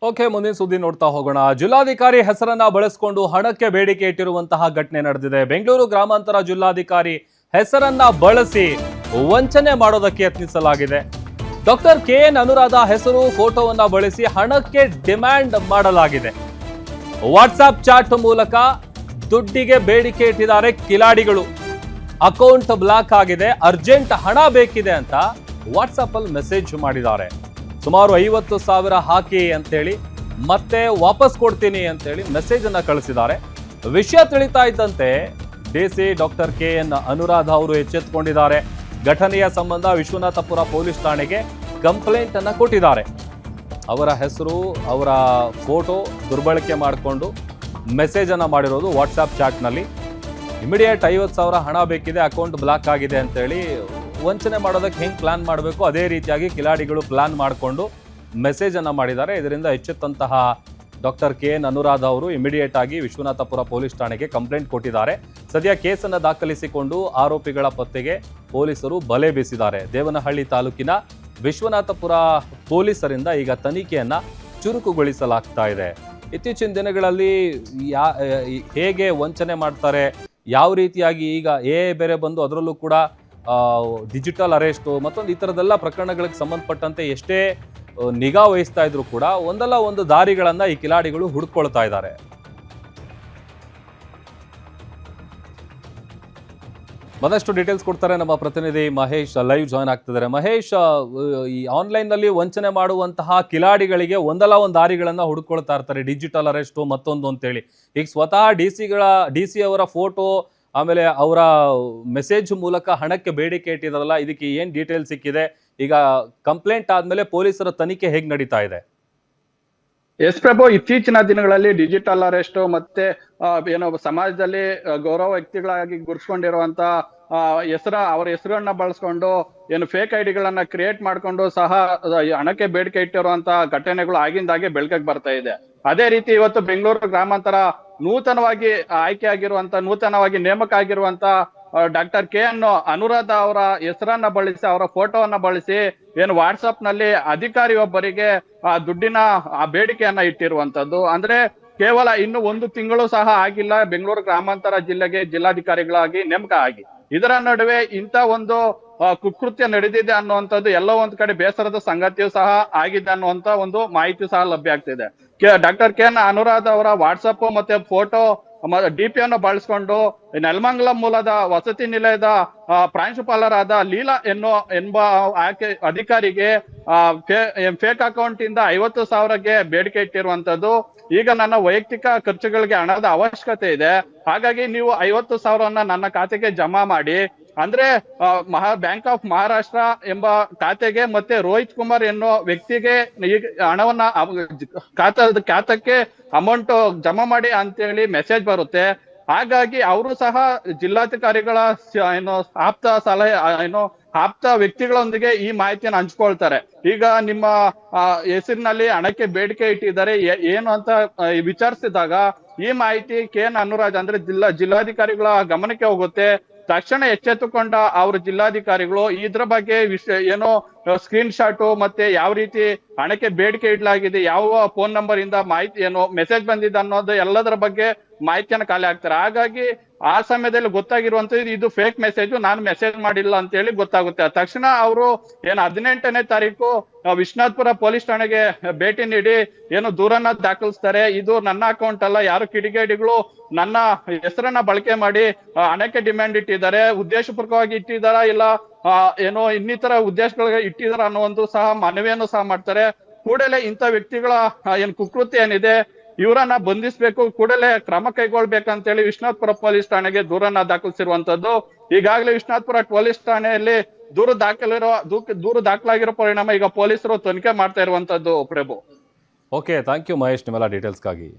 Okay, ಮುಂದಿನ ಸುದ್ದಿ ನೋಡ್ತಾ ಹೋಗೋಣ. ಜಿಲ್ಲಾಧಿಕಾರಿ ಹೆಸರನ್ನ ಬಳಸಿಕೊಂಡು ಹಣಕ್ಕೆ ಬೇಡಿಕೆ ಇಟ್ಟಿರುವಂತಹ ಘಟನೆ ನಡೆದಿದೆ. ಬೆಂಗಳೂರು ಗ್ರಾಮಾಂತರ ಜಿಲ್ಲಾಧಿಕಾರಿ ಹೆಸರನ್ನ ಬಳಸಿ ವಂಚನೆ ಮಾಡೋದಕ್ಕೆ ಯತ್ನಿಸಲಾಗಿದೆ. ಡಾಕ್ಟರ್ KN ಅನುರಾಧ ಹೆಸರು, ಫೋಟೋವನ್ನ ಬಳಸಿ ಹಣಕ್ಕೆ ಡಿಮ್ಯಾಂಡ್ ಮಾಡಲಾಗಿದೆ. ವಾಟ್ಸ್ಆಪ್ ಚಾಟ್ ಮೂಲಕ ದುಡ್ಡಿಗೆ ಬೇಡಿಕೆ ಇಟ್ಟಿದ್ದಾರೆ ಕಿಲಾಡಿಗಳು. ಅಕೌಂಟ್ ಬ್ಲಾಕ್ ಆಗಿದೆ, ಅರ್ಜೆಂಟ್ ಹಣ ಬೇಕಿದೆ ಅಂತ ವಾಟ್ಸ್ಆಪ್ ಅಲ್ಲಿ ಮೆಸೇಜ್ ಮಾಡಿದ್ದಾರೆ. ಸುಮಾರು 50,000 ಹಾಕಿ ಅಂತೇಳಿ ಮತ್ತೆ ವಾಪಸ್ ಕೊಡ್ತೀನಿ ಅಂತೇಳಿ ಮೆಸೇಜ್ ಅನ್ನ ಕಳಿಸಿದ್ದಾರೆ. ವಿಷಯ ತಿಳಿತಾ ಇದ್ದಂತೆ DC ಡಾಕ್ಟರ್ KN ಅನುರಾಧ ಅವರು ಎಚ್ಚೆತ್ತುಕೊಂಡಿದ್ದಾರೆ. ಘಟನೆಯ ಸಂಬಂಧ ವಿಶ್ವನಾಥಪುರ ಪೊಲೀಸ್ ಠಾಣೆಗೆ ಕಂಪ್ಲೇಂಟ್ ಅನ್ನ ಕೊಟ್ಟಿದ್ದಾರೆ. ಅವರ ಹೆಸರು, ಅವರ ಫೋಟೋ ದುರ್ಬಳಕೆ ಮಾಡಿಕೊಂಡು ಮೆಸೇಜ್ ಅನ್ನ ಮಾಡಿರೋದು ವಾಟ್ಸ್ಆಪ್ ಚಾಟ್ನಲ್ಲಿ. ಇಮಿಡಿಯೇಟ್ 50,000 ಹಣ ಬೇಕಿದೆ, ಅಕೌಂಟ್ ಬ್ಲಾಕ್ ಆಗಿದೆ ಅಂತೇಳಿ ವಂಚನೆ ಮಾಡೋದಕ್ಕೆ ಹೆಂಗೆ ಪ್ಲಾನ್ ಮಾಡಬೇಕು ಅದೇ ರೀತಿಯಾಗಿ ಕಿಲಾಡಿಗಳು ಪ್ಲಾನ್ ಮಾಡಿಕೊಂಡು ಮೆಸೇಜ್ ಅನ್ನ ಮಾಡಿದ್ದಾರೆ. ಇದರಿಂದ ಎಚ್ಚೆತ್ತಂತಹ ಡಾಕ್ಟರ್ KN ಅನುರಾಧ ಅವರು ಇಮಿಡಿಯೇಟ್ ಆಗಿ ವಿಶ್ವನಾಥಪುರ ಪೊಲೀಸ್ ಠಾಣೆಗೆ ಕಂಪ್ಲೇಂಟ್ ಕೊಟ್ಟಿದ್ದಾರೆ. ಸದ್ಯ ಕೇಸನ್ನು ದಾಖಲಿಸಿಕೊಂಡು ಆರೋಪಿಗಳ ಪತ್ತೆಗೆ ಪೊಲೀಸರು ಬಲೆ ಬೀಸಿದ್ದಾರೆ. ದೇವನಹಳ್ಳಿ ತಾಲೂಕಿನ ವಿಶ್ವನಾಥಪುರ ಪೊಲೀಸರಿಂದ ಈಗ ತನಿಖೆಯನ್ನ ಚುರುಕುಗೊಳಿಸಲಾಗ್ತಾ ಇದೆ. ಇತ್ತೀಚಿನ ದಿನಗಳಲ್ಲಿ ಹೇಗೆ ವಂಚನೆ ಮಾಡ್ತಾರೆ, ಯಾವ ರೀತಿಯಾಗಿ ಈಗ ಬೇರೆ ಬಂದು ಅದರಲ್ಲೂ ಕೂಡ ಡಿಜಿಟಲ್ ಅರೆಸ್ಟು ಮತ್ತೊಂದು ಈ ಥರದ್ದೆಲ್ಲ ಪ್ರಕರಣಗಳಿಗೆ ಸಂಬಂಧಪಟ್ಟಂತೆ ಎಷ್ಟೇ ನಿಗಾ ವಹಿಸ್ತಾ ಇದ್ರು ಕೂಡ ಒಂದಲ್ಲ ಒಂದು ದಾರಿಗಳನ್ನ ಈ ಕಿಲಾಡಿಗಳು ಹುಡುಕೊಳ್ತಾ ಇದ್ದಾರೆ. ಮತ್ತಷ್ಟು ಡೀಟೇಲ್ಸ್ ಕೊಡ್ತಾರೆ ನಮ್ಮ ಪ್ರತಿನಿಧಿ ಮಹೇಶ್, ಲೈವ್ ಜಾಯ್ನ್ ಆಗ್ತಿದ್ದಾರೆ. ಮಹೇಶ್, ಈ ಆನ್ಲೈನ್ ನಲ್ಲಿ ವಂಚನೆ ಮಾಡುವಂತಹ ಕಿಲಾಡಿಗಳಿಗೆ ಒಂದಲ್ಲ ಒಂದು ದಾರಿಗಳನ್ನ ಹುಡುಕೊಳ್ತಾ ಇರ್ತಾರೆ, ಡಿಜಿಟಲ್ ಅರೆಸ್ಟು ಮತ್ತೊಂದು ಅಂತೇಳಿ. ಈಗ ಸ್ವತಃ DC ಅವರ ಫೋಟೋ ಆಮೇಲೆ ಅವರ ಮೆಸೇಜ್ ಮೂಲಕ ಹಣಕ್ಕೆ ಬೇಡಿಕೆ ಇಟ್ಟಿದಾರಲ್ಲ, ಇದಕ್ಕೆ ಏನ್ ಡೀಟೇಲ್ ಸಿಕ್ಕಿದೆ? ಈಗ ಕಂಪ್ಲೇಂಟ್ ಆದ್ಮೇಲೆ ಪೊಲೀಸರ ತನಿಖೆ ಹೇಗೆ ನಡೀತಾ ಇದೆ? ಎಸ್ ಪ್ರಭು, ಇತ್ತೀಚಿನ ದಿನಗಳಲ್ಲಿ ಡಿಜಿಟಲ್ ಅರೆಸ್ಟ್ ಮತ್ತೆ ಏನೋ ಸಮಾಜದಲ್ಲಿ ಗೌರವ ವ್ಯಕ್ತಿಗಳಾಗಿ ಗುರುತಿಸಿಕೊಂಡಿರುವಂತ ಅವರ ಹೆಸರನ್ನ ಬಳಸ್ಕೊಂಡು ಏನು ಫೇಕ್ ಐಡಿಗಳನ್ನ ಕ್ರಿಯೇಟ್ ಮಾಡ್ಕೊಂಡು ಸಹ ಹಣಕ್ಕೆ ಬೇಡಿಕೆ ಇಟ್ಟಿರುವಂತ ಘಟನೆಗಳು ಆಗಿಂದಾಗೆ ಬೆಳಕಿಗೆ ಬರ್ತಾ ಇದೆ. ಅದೇ ರೀತಿ ಇವತ್ತು ಬೆಂಗಳೂರು ಗ್ರಾಮಾಂತರ ನೂತನವಾಗಿ ನೂತನವಾಗಿ ನೇಮಕ ಆಗಿರುವಂತ ಡಾಕ್ಟರ್ KN ಅನುರಾಧ ಅವರ ಹೆಸರನ್ನ ಬಳಸಿ, ಅವರ ಫೋಟೋವನ್ನ ಬಳಸಿ ಏನು ವಾಟ್ಸಪ್ ನಲ್ಲಿ ಅಧಿಕಾರಿಯೊಬ್ಬರಿಗೆ ದುಡ್ಡಿನ ಬೇಡಿಕೆಯನ್ನ ಇಟ್ಟಿರುವಂತದ್ದು. ಅಂದ್ರೆ ಕೇವಲ ಇನ್ನು 1 ತಿಂಗಳು ಸಹ ಆಗಿಲ್ಲ ಬೆಂಗಳೂರು ಗ್ರಾಮಾಂತರ ಜಿಲ್ಲೆಗೆ ಜಿಲ್ಲಾಧಿಕಾರಿಗಳಾಗಿ ನೇಮಕ ಆಗಿ. ಇದರ ನಡುವೆ ಇಂಥ ಒಂದು ಕುಕೃತ್ಯ ನಡೆದಿದೆ ಅನ್ನುವಂಥದ್ದು ಎಲ್ಲೋ ಒಂದ್ ಕಡೆ ಬೇಸರದ ಸಂಗತಿಯೂ ಸಹ ಆಗಿದೆ ಅನ್ನುವಂತ ಒಂದು ಮಾಹಿತಿ ಸಹ ಲಭ್ಯ ಆಗ್ತಿದೆ. ಡಾಕ್ಟರ್ KN ಅನುರಾಧ ಅವರ ವಾಟ್ಸಪ್ ಮತ್ತೆ ಫೋಟೋ DP ಅನ್ನು ಬಳಸ್ಕೊಂಡು ನೆಲಮಂಗಲ ಮೂಲದ ವಸತಿ ನಿಲಯದ ಪ್ರಾಂಶುಪಾಲರಾದ ಲೀಲಾ ಎಂಬ ಆಕೆ ಅಧಿಕಾರಿಗೆ ಫೇಕ್ ಅಕೌಂಟ್ ಇಂದ 50,000ಗೆ ಬೇಡಿಕೆ ಇಟ್ಟಿರುವಂತದ್ದು. ಈಗ ನನ್ನ ವೈಯಕ್ತಿಕ ಖರ್ಚುಗಳಿಗೆ ಹಣದ ಅವಶ್ಯಕತೆ ಇದೆ, ಹಾಗಾಗಿ ನೀವು 50,000ವನ್ನ ನನ್ನ ಖಾತೆಗೆ ಜಮಾ ಮಾಡಿ, ಅಂದ್ರೆ ಬ್ಯಾಂಕ್ ಆಫ್ ಮಹಾರಾಷ್ಟ್ರ ಎಂಬ ಖಾತೆಗೆ ಮತ್ತೆ ರೋಹಿತ್ ಕುಮಾರ್ ಎನ್ನೋ ವ್ಯಕ್ತಿಗೆ ಈಗ ಹಣವನ್ನ ಖಾತೆಗೆ ಅಮೌಂಟ್ ಜಮಾ ಮಾಡಿ ಅಂತೇಳಿ ಮೆಸೇಜ್ ಬರುತ್ತೆ. ಹಾಗಾಗಿ ಅವರು ಸಹ ಜಿಲ್ಲಾಧಿಕಾರಿಗಳ ಆಪ್ತ ವ್ಯಕ್ತಿಗಳೊಂದಿಗೆ ಈ ಮಾಹಿತಿಯನ್ನು ಹಂಚ್ಕೊಳ್ತಾರೆ. ಈಗ ನಿಮ್ಮ ಹೆಸರಿನಲ್ಲಿ ಹಣಕ್ಕೆ ಬೇಡಿಕೆ ಇಟ್ಟಿದ್ದಾರೆ ಏನು ಅಂತ ವಿಚಾರಿಸಿದಾಗ ಈ ಮಾಹಿತಿ KN ಅನುರಾಧ ಅಂದ್ರೆ ಜಿಲ್ಲಾಧಿಕಾರಿಗಳ ಗಮನಕ್ಕೆ ಹೋಗುತ್ತೆ. ತಕ್ಷಣ ಎಚ್ಚೆತ್ತುಕೊಂಡ ಅವ್ರ ಜಿಲ್ಲಾಧಿಕಾರಿಗಳು ಇದ್ರ ಬಗ್ಗೆ ಏನೋ ಸ್ಕ್ರೀನ್ ಶಾಟ್ ಮತ್ತೆ ಯಾವ ರೀತಿ ಹಣಕ್ಕೆ ಬೇಡಿಕೆ ಇಡಲಾಗಿದೆ, ಯಾವ ಫೋನ್ ನಂಬರ್ ಇಂದ ಮಾಹಿತಿ ಏನೋ ಮೆಸೇಜ್ ಬಂದಿದೆ ಅನ್ನೋದು ಎಲ್ಲದರ ಬಗ್ಗೆ ಮಾಹಿತಿಯನ್ನು ಖಾಲಿ ಆಗ್ತಾರೆ. ಹಾಗಾಗಿ ಆ ಸಮಯದಲ್ಲಿ ಗೊತ್ತಾಗಿರುವಂತದ್ದು ಇದು ಫೇಕ್ ಮೆಸೇಜ್, ನಾನು ಮೆಸೇಜ್ ಮಾಡಿಲ್ಲ ಅಂತ ಹೇಳಿ ಗೊತ್ತಾಗುತ್ತೆ. ತಕ್ಷಣ ಅವರು ಏನು 18ನೇ ತಾರೀಕು ವಿಶ್ವನಾಥಪುರ ಪೊಲೀಸ್ ಠಾಣೆಗೆ ಭೇಟಿ ನೀಡಿ ಏನು ದೂರನ್ನ ದಾಖಲಿಸ್ತಾರೆ. ಇದು ನನ್ನ ಅಕೌಂಟ್ ಅಲ್ಲ, ಯಾರು ಕಿಡಿಗೇಡಿಗಳು ನನ್ನ ಹೆಸರನ್ನ ಬಳಕೆ ಮಾಡಿ ಹಣಕ್ಕೆ ಡಿಮ್ಯಾಂಡ್ ಇಟ್ಟಿದ್ದಾರೆ, ಉದ್ದೇಶಪೂರ್ವಕವಾಗಿ ಇಟ್ಟಿದಾರ ಇಲ್ಲ ಏನೋ ಇನ್ನಿತರ ಉದ್ದೇಶಗಳಿಗೆ ಇಟ್ಟಿದಾರ ಅನ್ನೋ ಒಂದು ಸಹ ಮನವಿಯನ್ನು ಸಹ ಮಾಡ್ತಾರೆ. ಕೂಡಲೇ ಇಂಥ ವ್ಯಕ್ತಿಗಳ ಏನ್ ಕುಕೃತ್ಯ ಏನಿದೆ ಇವರನ್ನ ಬಂಧಿಸಬೇಕು, ಕೂಡಲೇ ಕ್ರಮ ಕೈಗೊಳ್ಬೇಕಂತೇಳಿ ವಿಶ್ವನಾಥಪುರ ಪೊಲೀಸ್ ಠಾಣೆಗೆ ದೂರನ್ನ ದಾಖಲಿಸಿರುವಂತದ್ದು. ಈಗಾಗಲೇ ವಿಶ್ವನಾಥಪುರ ಪೊಲೀಸ್ ಠಾಣೆಯಲ್ಲಿ ದೂರು ದಾಖಲಾಗಿರೋ ಪರಿಣಾಮ ಈಗ ಪೊಲೀಸರು ತನಿಖೆ ಮಾಡ್ತಾ ಇರುವಂತದ್ದು. ಪ್ರಭು, ಓಕೆ, ಥ್ಯಾಂಕ್ ಯು ಮಹೇಶ್ ನಿಮ್ಮೆಲ್ಲ ಡೀಟೇಲ್ಸ್ಗಾಗಿ.